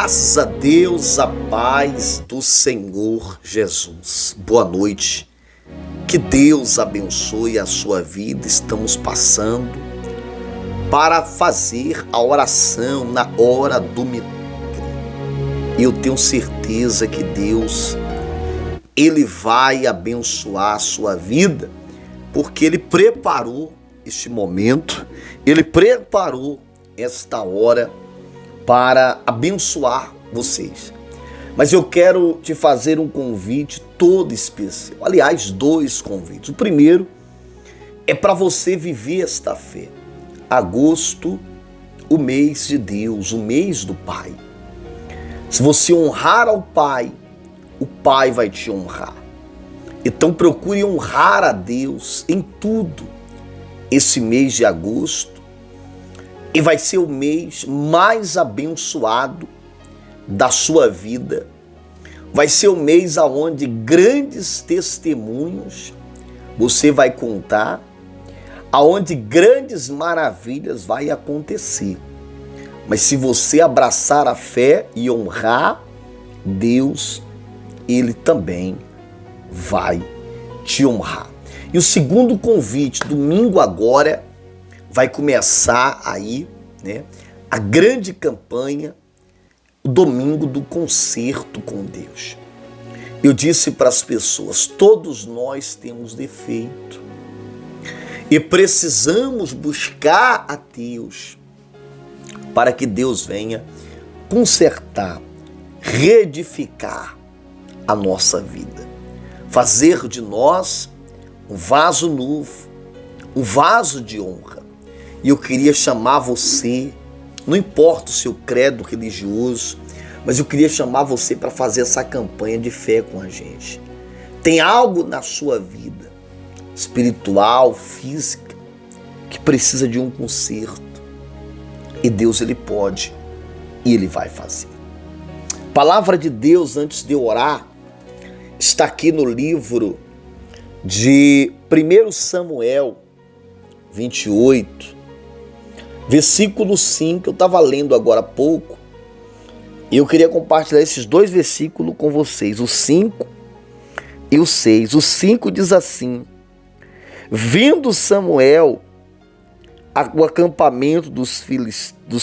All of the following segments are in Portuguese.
Graças a Deus, a paz do Senhor Jesus. Boa noite. Que Deus abençoe a sua vida. Estamos passando para fazer a oração na hora do milagre. Eu tenho certeza que Deus, Ele vai abençoar a sua vida, porque Ele preparou este momento, Ele preparou esta hora para abençoar vocês. Mas eu quero te fazer um convite todo especial. Aliás, dois convites. O primeiro é para você viver esta fé. Agosto, o mês de Deus, o mês do Pai. Se você honrar ao Pai, o Pai vai te honrar. Então procure honrar a Deus em tudo esse mês de agosto. E vai ser o mês mais abençoado da sua vida. Vai ser o mês onde grandes testemunhos você vai contar, aonde grandes maravilhas vai acontecer. Mas se você abraçar a fé e honrar Deus, Ele também vai te honrar. E o segundo convite, domingo agora, vai começar aí, a grande campanha, o domingo do concerto com Deus. Eu disse para as pessoas, todos nós temos defeito e precisamos buscar a Deus para que Deus venha consertar, reedificar a nossa vida, fazer de nós um vaso novo, um vaso de honra. E eu queria chamar você, não importa o seu credo religioso, mas eu queria chamar você para fazer essa campanha de fé com a gente. Tem algo na sua vida, espiritual, física, que precisa de um conserto. E Deus, Ele pode e Ele vai fazer. Palavra de Deus, antes de eu orar, está aqui no livro de 1 Samuel 28, versículo 5, eu estava lendo agora há pouco, e eu queria compartilhar esses dois versículos com vocês, o 5 e o 6. O 5 diz assim: vindo Samuel ao acampamento dos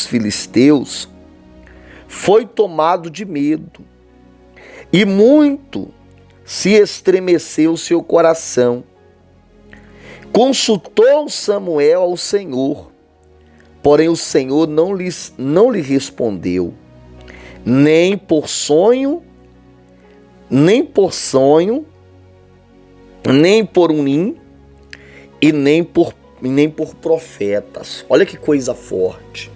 filisteus, foi tomado de medo, e muito se estremeceu seu coração. Consultou Samuel ao Senhor, porém o Senhor não lhe respondeu, nem por sonho, nem por urim, e nem por profetas. Olha que coisa forte.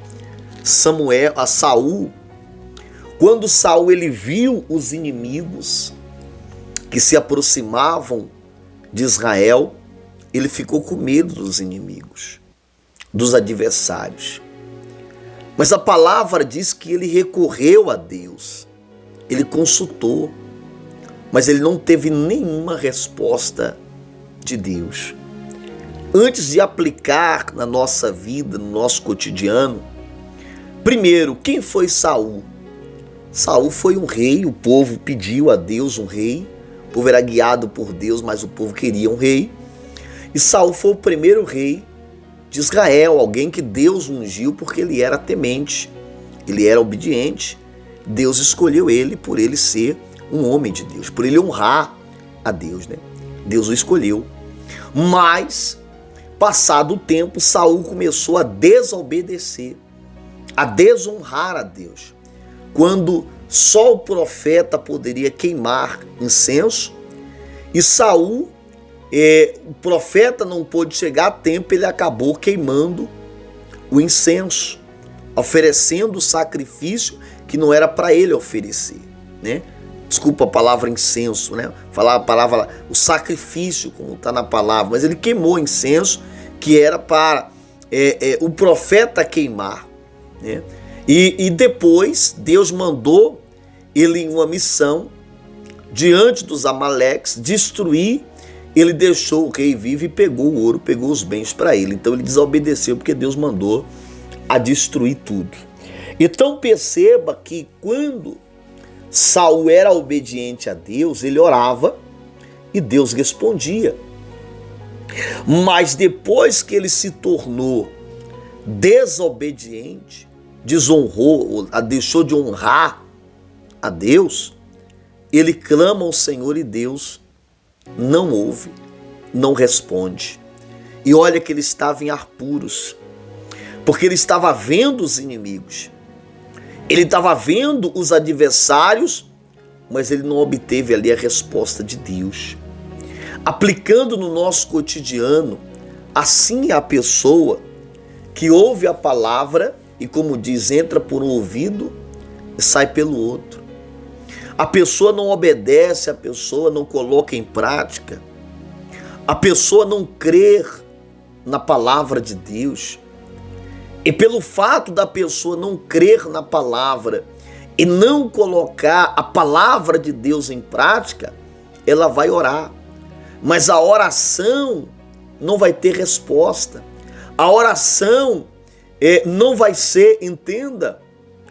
Saul, quando Saul ele viu os inimigos que se aproximavam de Israel, ele ficou com medo dos inimigos, dos adversários. Mas a palavra diz que ele recorreu a Deus, ele consultou, mas ele não teve nenhuma resposta de Deus. Antes de aplicar na nossa vida, no nosso cotidiano, primeiro, quem foi Saul? Saul foi um rei, o povo pediu a Deus um rei, o povo era guiado por Deus, mas o povo queria um rei. E Saul foi o primeiro rei de Israel, alguém que Deus ungiu porque ele era temente, ele era obediente. Deus escolheu ele por ele ser um homem de Deus, por ele honrar a Deus, Deus o escolheu. Mas, passado o tempo, Saul começou a desobedecer, a desonrar a Deus. Quando só o profeta poderia queimar incenso, e Saul, o profeta não pôde chegar a tempo, ele acabou queimando o incenso, oferecendo o sacrifício que não era para ele oferecer, Desculpa a palavra incenso, falar a palavra, o sacrifício, como está na palavra, mas ele queimou incenso que era para o profeta queimar, E depois Deus mandou ele em uma missão diante dos Amaleques destruir ele deixou o rei vivo e pegou o ouro, pegou os bens para ele. Então ele desobedeceu porque Deus mandou a destruir tudo. Então perceba que quando Saul era obediente a Deus, ele orava e Deus respondia. Mas depois que ele se tornou desobediente, desonrou, deixou de honrar a Deus, ele clama ao Senhor e Deus não ouve, não responde. E olha que ele estava em apuros, porque ele estava vendo os inimigos, ele estava vendo os adversários, mas ele não obteve ali a resposta de Deus. Aplicando no nosso cotidiano, assim é a pessoa que ouve a palavra e, como diz, entra por um ouvido e sai pelo outro. A pessoa não obedece, a pessoa não coloca em prática, a pessoa não crê na palavra de Deus. E pelo fato da pessoa não crer na palavra e não colocar a palavra de Deus em prática, ela vai orar. Mas a oração não vai ter resposta. A oração não vai ser, entenda,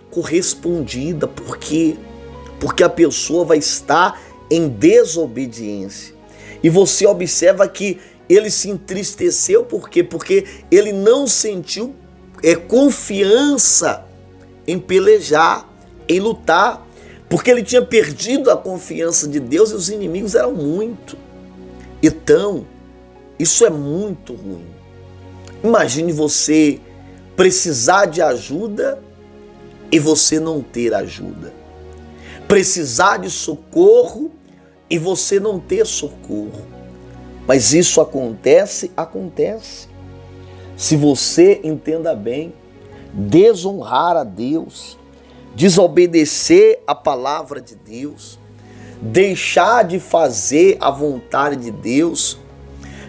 correspondida. Por quê? Porque a pessoa vai estar em desobediência. E você observa que ele se entristeceu. Por quê? Porque ele não sentiu confiança em pelejar, em lutar. Porque ele tinha perdido a confiança de Deus e os inimigos eram muito. Então, isso é muito ruim. Imagine você precisar de ajuda e você não ter ajuda. Precisar de socorro e você não ter socorro. Mas isso acontece. Se você, entenda bem, desonrar a Deus, desobedecer a palavra de Deus, deixar de fazer a vontade de Deus,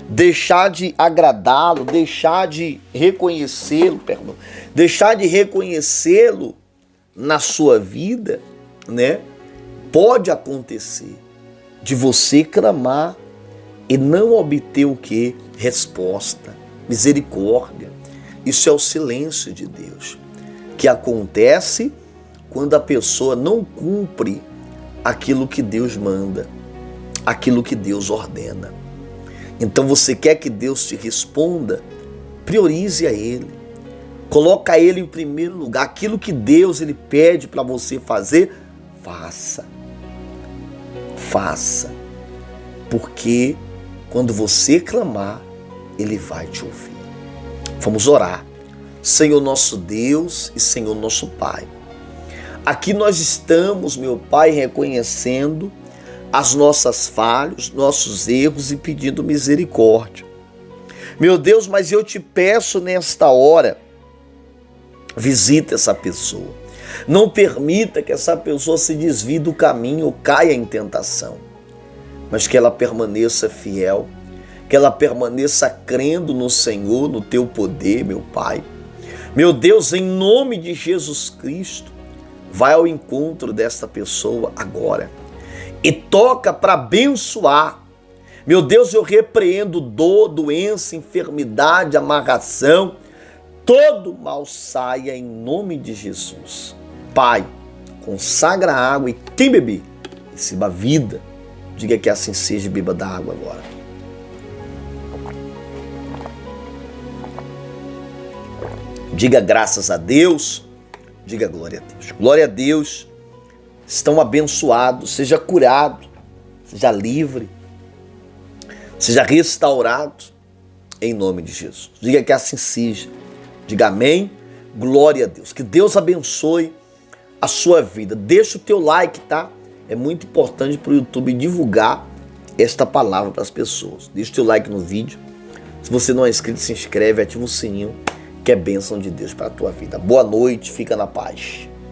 deixar de agradá-lo, deixar de reconhecê-lo na sua vida, né? Pode acontecer de você clamar e não obter o quê? Resposta, misericórdia. Isso é o silêncio de Deus, que acontece quando a pessoa não cumpre aquilo que Deus manda, aquilo que Deus ordena. Então você quer que Deus te responda? Priorize a Ele. Coloca Ele em primeiro lugar. Aquilo que Deus ele pede para você fazer, faça. Faça. Porque quando você clamar, Ele vai te ouvir. Vamos orar. Senhor nosso Deus e Senhor nosso Pai, aqui nós estamos, meu Pai, reconhecendo as nossas falhas, nossos erros e pedindo misericórdia. Meu Deus, mas eu te peço nesta hora, visita essa pessoa. Não permita que essa pessoa se desvie do caminho ou caia em tentação, mas que ela permaneça fiel, que ela permaneça crendo no Senhor, no teu poder, meu Pai. Meu Deus, em nome de Jesus Cristo, vai ao encontro desta pessoa agora e toca para abençoar. Meu Deus, eu repreendo dor, doença, enfermidade, amarração. Todo mal saia em nome de Jesus. Pai, consagra a água e quem beber, receba vida. Diga que assim seja, beba da água agora. Diga graças a Deus. Diga glória a Deus. Glória a Deus. Estão abençoados. Seja curado. Seja livre. Seja restaurado. Em nome de Jesus. Diga que assim seja. Diga amém. Glória a Deus. Que Deus abençoe a sua vida. Deixa o teu like, tá? É muito importante para o YouTube divulgar esta palavra para as pessoas. Deixa o teu like no vídeo. Se você não é inscrito, se inscreve, ativa o sininho, que é bênção de Deus para a tua vida. Boa noite, fica na paz.